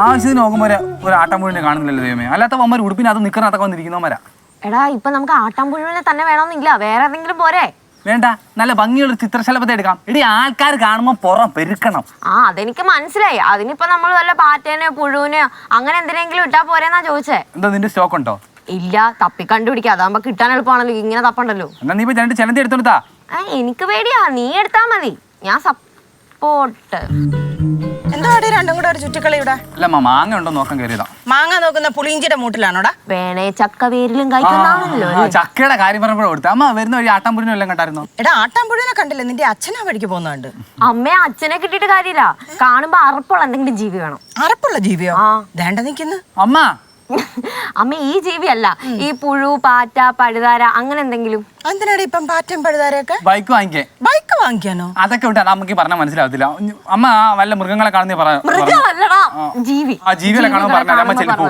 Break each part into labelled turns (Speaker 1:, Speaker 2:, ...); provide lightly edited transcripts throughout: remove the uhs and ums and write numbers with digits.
Speaker 1: ആവശ്യത്തിന് നോക്കുമ്പോൾ ഒരു ആട്ടാമ്പുഴിനെ കാണുന്നില്ലല്ലോ ദൈവമേ. അല്ലാത്ത അമ്മ ഉടുപ്പിന് അത് നിൽക്കണത്തൊക്കെ വന്നിരിക്കുന്നവന്മാരാ.
Speaker 2: എടാ ഇപ്പൊ നമുക്ക് ആട്ടാമ്പുഴിനെ തന്നെ വേണമെന്നില്ല, വേറെ ഏതെങ്കിലും പോരെ?
Speaker 1: വേണ്ട, നല്ല ഭംഗിയുള്ള ചിത്രശലഭത്തെ എടുക്കാം. ഇടി ആൾക്കാർ കാണുമ്പോൾ പുറം പെരുക്കണം.
Speaker 2: അതെനിക്ക് മനസ്സിലായി. അതിനിപ്പോ നമ്മൾ വല്ല പാറ്റേനെയോ പുഴുവിനെയോ അങ്ങനെ എന്തിനെങ്കിലും ഇട്ടാ പോരെന്നാ ചോദിച്ചേ.
Speaker 1: എന്താ നിന്റെ സ്റ്റോക്ക് ഉണ്ടോ?
Speaker 2: ഇല്ല, തപ്പി കണ്ടുപിടിക്കാം. അതാകുമ്പോ കിട്ടാൻ എളുപ്പമാണല്ലോ, ഇങ്ങനെ തപ്പണ്ടല്ലോ.
Speaker 1: എന്നാ നീ ഇപ്പൊ 2 ചെലന്തി എടുത്തോട്ടാ.
Speaker 2: എനിക്ക് പേടിയാ, നീ എടുത്താ മതി, ഞാൻ സപ്പോർട്ട്.
Speaker 3: എന്താടി രണ്ടും കൂടെ ഒരു ചുറ്റിക്കളി ഇവിടെ?
Speaker 1: അല്ല മാങ്ങ ഉണ്ടോ നോക്കാൻ കയറിയതാ.
Speaker 3: മാങ്ങ നോക്കുന്ന പുളിയിഞ്ചിയുടെ മൂട്ടിലാണോടാ?
Speaker 2: വേണേ ചക്ക വേരിലും കഴിക്കുന്നതാണല്ലോ.
Speaker 1: ചക്കയുടെ കാര്യം പറഞ്ഞപ്പോഴും കൊടുത്തു. അമ്മ വരുന്ന വഴി ആട്ടാമ്പുഴിനും എല്ലാം കണ്ടായിരുന്നോ?
Speaker 3: എടാ ആട്ടാമ്പുഴിനെ കണ്ടില്ല, നിന്റെ അച്ഛനാ വഴിക്ക് പോകുന്നുണ്ട്.
Speaker 2: അമ്മയെ അച്ഛനെ കിട്ടിയിട്ട് കാര്യമില്ല, കാണുമ്പോ അറപ്പുള്ള എന്തെങ്കിലും ജീവി വേണം.
Speaker 3: അറപ്പുള്ള ജീവിയോ? വേണ്ട നിക്കുന്നു
Speaker 1: അമ്മ.
Speaker 2: അമ്മ ഈ ജീവിയല്ല, ഈ പുഴു, പാറ്റ, പഴുതാര അങ്ങനെ എന്തെങ്കിലും.
Speaker 3: എന്തിനാടി ഇപ്പം പാറ്റം പഴുതാരൊക്കെ?
Speaker 1: ബൈക്ക് വാങ്ങിക്കേ.
Speaker 3: ബൈക്ക് വാങ്ങിക്കാനോ?
Speaker 1: അതൊക്കെ വിട്ടാ നമുക്ക് പറഞ്ഞാൽ മനസ്സിലാവത്തില്ല. അമ്മ വല്ല മൃഗങ്ങളെ കാണുന്നേ പറയാ.
Speaker 2: മൃഗമല്ലടാ, ജീവി.
Speaker 1: ആ ജീവികളെ കാണുമ്പോ പറഞ്ഞാൽ അമ്മ ചെലപ്പോ.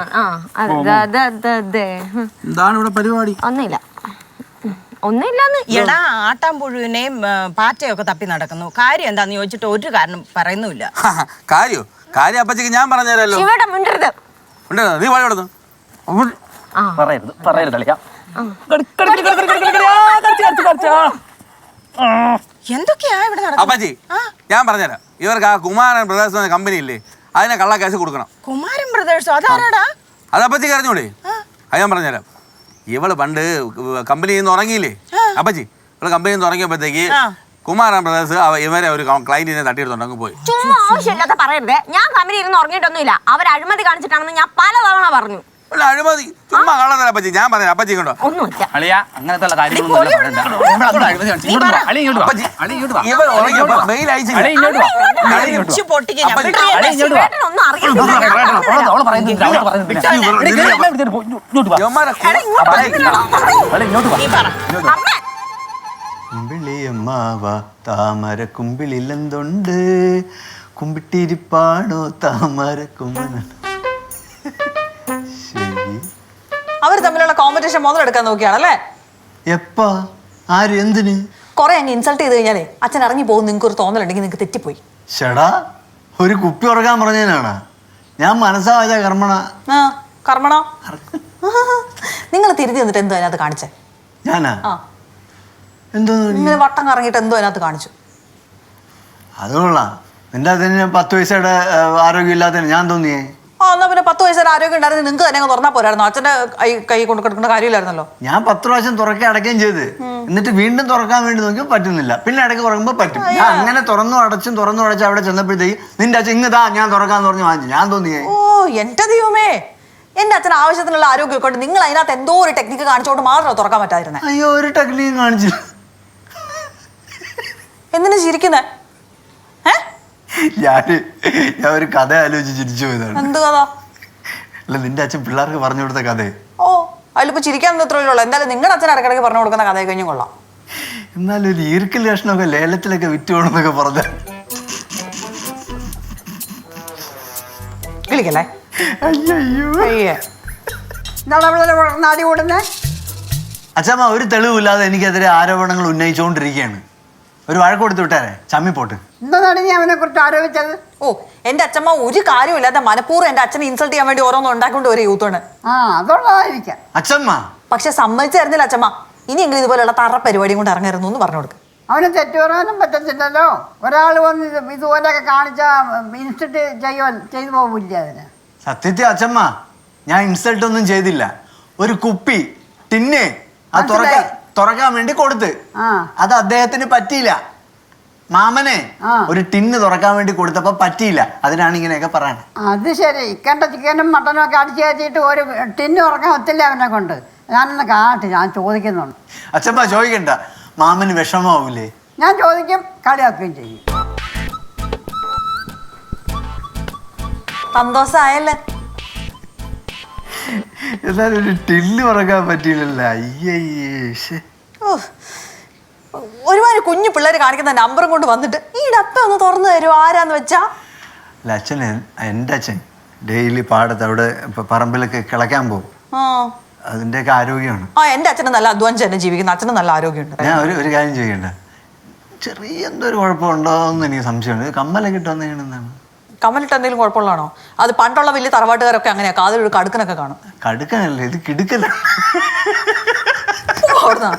Speaker 4: എന്താണ് ഇവിടെ പരിപാടി?
Speaker 2: ഒന്നുമില്ലെന്ന്.
Speaker 3: എടാ ആട്ടാമ്പുഴുവിനെയും പാറ്റയൊക്കെ തപ്പി നടക്കുന്നു. കാര്യം എന്താന്ന് ചോദിച്ചിട്ട് ഒരു കാരണം പറയുന്നുമില്ല.
Speaker 4: കാര്യം അപ്പച്ചക്ക് ഞാൻ പറഞ്ഞുതരല്ലോ.
Speaker 2: മിണ്ടരുത്.
Speaker 4: നീ പറയണത്
Speaker 1: പറയരുത് കളിയാ.
Speaker 3: എന്തൊക്കെയാ ഇവിടെ
Speaker 4: അപ്പച്ചി ഞാൻ പറഞ്ഞുതരാം. ഇവർക്ക് ആ കുമാരൻ ബ്രദേഴ്സ് എന്ന കമ്പനി ഇല്ലേ, അതിനെ കള്ള കേസ് കൊടുക്കണം.
Speaker 3: കുമാരൻ ബ്രദേഴ്സോ? അതാരാടാ?
Speaker 4: അത് അപ്പച്ചിക്ക് അറിഞ്ഞൂടെ? അത് ഞാൻ പറഞ്ഞുതരാം. ഇവള് പണ്ട് കമ്പനിയിൽ നിന്ന് ഉറങ്ങിയില്ലേ അപ്പച്ചി, ഇവള് കമ്പനിയിൽ നിന്ന് ഉറങ്ങിയപ്പോഴത്തേക്ക് കുമാരൻ ബ്രദേഴ്സ് ഇവരെ ഒരു ക്ലയന്റിനെ തട്ടിയെടുത്തോണ്ട് പോയി.
Speaker 2: ചുമ്മാ ആവശ്യമില്ലാത്ത പറയരുത്. ഞാൻ കമ്പനി ഇരുന്ന് ഉറങ്ങിയിട്ടൊന്നുമില്ല. അവർ അഴിമതി കാണിച്ചിട്ടാണെന്ന് ഞാൻ പലതവണ പറഞ്ഞു.
Speaker 4: അഴിമതി ചുമ്മാ കള്ളതല്ല അപ്പച്ചി, ഞാൻ പറഞ്ഞു. അപ്പച്ചി കൊണ്ടോ
Speaker 2: ഒന്നുമില്ല.
Speaker 1: അളിയാ അങ്ങനത്തെ കാര്യങ്ങളൊന്നും
Speaker 5: കുമ്പിളിയമ്മാവ താമര കുമ്പിളിലെന്തുണ്ട്, കുമ്പിട്ടിരിപ്പാണോ താമര കുമ്മന.
Speaker 6: അവർ തമ്മിലുള്ള കോമ്പറ്റീഷൻ മുതലെടുക്കാൻ നോക്കിയാണല്ലേ?
Speaker 5: എപ്പാ? ആര്? എന്തിന്?
Speaker 6: കുറെ അങ്ങ് ഇൻസൾട്ട് ചെയ്ത് കഴിഞ്ഞാലേ അച്ഛൻ ഇറങ്ങി പോകും. നിങ്ങൾക്ക് ഒരു തോന്നലുണ്ടെങ്കിൽ നിങ്ങൾക്ക് തെറ്റിപ്പോയി.
Speaker 5: ഷടാ, ഒരു കുപ്പി ഉറക്കാൻ പറഞ്ഞതിനാണ് ഞാൻ മനസ്സാവാച്ച കർമ്മണ.
Speaker 6: കർമ്മണോ? നിങ്ങൾ തിരിഞ്ഞു നിന്നിട്ട് എന്തോ അതിനകത്ത് കാണിച്ചേ?
Speaker 5: ഞാനാ? എന്തോ
Speaker 6: ഇങ്ങനെ വട്ടം കറങ്ങിയിട്ട് എന്തോ അതിനകത്ത് കാണിച്ചു.
Speaker 5: അതുകൊള്ള നിന്റെ അതിന് 10 വയസ്സുടെ ആരോഗ്യം ഇല്ലാത്തതിന് ഞാൻ തോന്നിയേ.
Speaker 6: എന്നാ പിന്നെ 10 വയസ്സുടെ ആരോഗ്യം ഉണ്ടായിരുന്നു നിങ്ങൾക്ക് തന്നെ തുറന്നാ പോരായിരുന്നു. അച്ഛന്റെ കൈ കൊണ്ട് കിടക്കുന്ന കാര്യമില്ലായിരുന്നല്ലോ.
Speaker 5: ഞാൻ 10 പ്രാവശ്യം തുറക്കാൻ അടയ്ക്കുകയും ചെയ്ത്, എന്നിട്ട് വീണ്ടും തുറക്കാൻ വേണ്ടി നോക്കിയപ്പോൾ പറ്റുന്നില്ല. പിന്നെ ഇടയ്ക്ക് തുറക്കുമ്പോൾ പറ്റും. ഞാൻ അങ്ങനെ തുറന്നു അടച്ചും അവിടെ ചെന്നപ്പോഴത്തേക്ക് നിന്റെ അച്ഛൻ ഇങ്ങതാ ഞാൻ തുറക്കാന്ന് പറഞ്ഞ് വാങ്ങിച്ചു. ഞാൻ തോന്നിയേ.
Speaker 6: ഓ എന്റെ ദൈവമേ, എന്റെ അച്ഛൻ ആവശ്യത്തിനുള്ള ആരോഗ്യം കൊണ്ട് നിങ്ങൾ അതിനകത്ത് എന്തോ ഒരു ടെക്നിക്ക് കാണിച്ചോണ്ട് മാത്രമേ തുറക്കാൻ പറ്റാതിരുന്നേ.
Speaker 5: അയ്യോ, ഒരു ടെക്നിക്ക് കാണിച്ചില്ല.
Speaker 6: എന്തിനാ ചിരിക്കുന്നേ?
Speaker 5: ഞാൻ ഒരു കഥ ആലോചിച്ച് ചിരിച്ചു പോയതാണ്.
Speaker 6: എന്ത് കഥ?
Speaker 5: അല്ല, നിന്റെ അച്ഛൻ പിള്ളേർക്ക് പറഞ്ഞു കൊടുത്ത കഥ.
Speaker 6: ഓ അതിലിപ്പോ ചിരിക്കാൻ എത്രയുള്ളൂ. എന്തായാലും നിങ്ങളുടെ അച്ഛൻ ഇടയ്ക്കിടയ്ക്ക് പറഞ്ഞു കൊടുക്കുന്ന കഥ കഴിഞ്ഞും കൊള്ളാം.
Speaker 5: എന്നാലും ഒരു ഈർക്കൽ ലക്ഷണമൊക്കെ ലേലത്തിലൊക്കെ വിറ്റുപോണെന്നൊക്കെ പറഞ്ഞ
Speaker 6: കിളിക്കല്ലേ?
Speaker 5: അച്ഛമ്മ, ഒരു തെളിവില്ലാതെ എനിക്കെതിരെ ആരോപണങ്ങൾ ഉന്നയിച്ചുകൊണ്ടിരിക്കുകയാണ്. ഒരു വഴക്ക് കൊടുത്തു വിട്ടാരെ ചമ്മിപ്പോട്ട്.
Speaker 7: എന്താണ് നീ അവനെ കുറിച്ച് ആരോപിച്ചത്?
Speaker 6: ഓ എന്റെ അച്ഛമ്മ ഒരു കാര്യമില്ലാത്ത മനഃപൂർവ്വം എന്റെ അച്ഛനെ ഇൻസൾട്ട് ചെയ്യാൻ വേണ്ടി ഓരോന്നും ഉണ്ടാക്കൊണ്ട് ഒരു യൂത്തോണ്.
Speaker 7: അതുള്ളതായിരിക്കാം.
Speaker 5: അച്ഛമ്മ
Speaker 6: പക്ഷെ സമ്മതിച്ചു തരുന്നില്ല അച്ഛമ്മ. ഇനിയെങ്കിലും ഇതുപോലെയുള്ള തറ പരിപാടിയും കൊണ്ട് ഇറങ്ങരുന്നു എന്ന് പറഞ്ഞു കൊടുക്കും.
Speaker 7: അവന് തെറ്റു പറയാനും പറ്റത്തില്ലല്ലോ. ഒരാൾ വന്ന് ഇതുപോലെയൊക്കെ കാണിച്ചാൽ ഇൻസൾട്ട് ചെയ്തു പോകില്ല. അതിന്
Speaker 5: സത്യത്തിൽ അച്ഛമ്മ ഞാൻ ഇൻസൾട്ട് ഒന്നും ചെയ്തില്ല. ഒരു കുപ്പി ടിന്ന് തുറക്കാൻ വേണ്ടി കൊടുത്ത് അത് അദ്ദേഹത്തിന് പറ്റിയില്ല. മാമനെ ഒരു ടിന്ന് തുറക്കാൻ വേണ്ടി കൊടുത്തപ്പോ പറ്റിയില്ല. അതിനാണ് ഇങ്ങനെയൊക്കെ പറയണേ.
Speaker 7: അത് ശരി. ഇക്കണ്ട ചിക്കനും മട്ടനും ഒക്കെ അടിച്ചു കയറ്റിയിട്ട് ഒരു ടിന്ന് തുറക്കാൻ ഒത്തില്ല അവനെ കൊണ്ട്. ഞാനൊന്ന് കാട്ടി, ഞാൻ ചോദിക്കുന്നുണ്ട്.
Speaker 5: അച്ഛമ്മ ചോദിക്കണ്ട, മാമന് വിഷമാവൂലേ?
Speaker 7: ഞാൻ ചോദിക്കും, കളിയാക്കുകയും ചെയ്യും.
Speaker 6: സന്തോഷായല്ലേ?
Speaker 5: എന്നാലും ഒരു ടില്ല് തുറക്കാൻ പറ്റിയില്ലല്ലോ. അയ്യേ,
Speaker 6: ഒരുപാട് കുഞ്ഞു പിള്ളേർ കാണിക്കുന്ന നമ്പറും കൊണ്ട് വന്നിട്ട് ഈ ഡപ്പ ഒന്ന് തുറന്നു തരുമോ ആരാന്ന് വെച്ചാ?
Speaker 5: അല്ല, അച്ഛന് എൻ്റെ അച്ഛൻ ഡെയിലി പാടത്ത് അവിടെ പറമ്പിലൊക്കെ കിളയ്ക്കാൻ പോകും. അതിൻ്റെയൊക്കെ ആരോഗ്യമാണ്.
Speaker 6: എന്റെ അച്ഛന് നല്ല അധ്വാനിച്ച് തന്നെ ജീവിക്കുന്ന അച്ഛന് നല്ല ആരോഗ്യമുണ്ട്.
Speaker 5: ഞാൻ ഒരു കാര്യം ചെയ്യണ്ട, ചെറിയ എന്തോ ഒരു കുഴപ്പമുണ്ടോ എന്ന് എനിക്ക് സംശയമുണ്ട്. കമ്മലൊക്കെ ഇട്ട് വന്നേക്കണെന്താണ്?
Speaker 6: കമ്മലിട്ട് എന്തെങ്കിലും കുഴപ്പമുള്ളതാണോ? അത് പണ്ടുള്ള വലിയ തറവാട്ടുകാരൊക്കെ അങ്ങനെയാ, കാതിൽ കടുക്കനൊക്കെ കാണും.
Speaker 5: കടുക്കനല്ലേ ഇത്, കിടുക്കല.
Speaker 6: അവിടുന്ന്